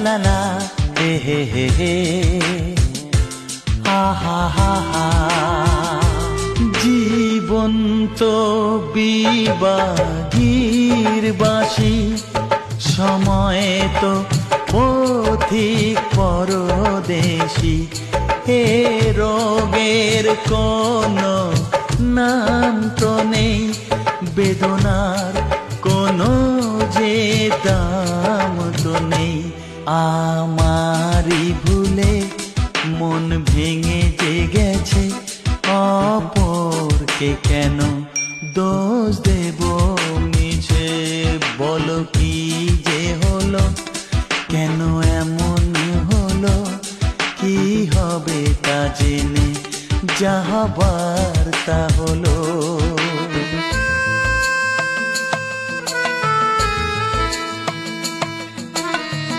লা লা হে হে হে হে হা হা হা হা জীবন্ত বিবাগীর বাসি সময় তো পথিক পরদেশি হে রোগের কোনো নাম তো নেই বেদনার কোনো যে দাম তো নেই আমারই ভুলে মন ভেঙে যে গেছে অপরকে কেন দোষ দেব মিছে বলো কি যে হলো কেন এমন হলো কি হবে তা জেনে যা হবার তা হলো।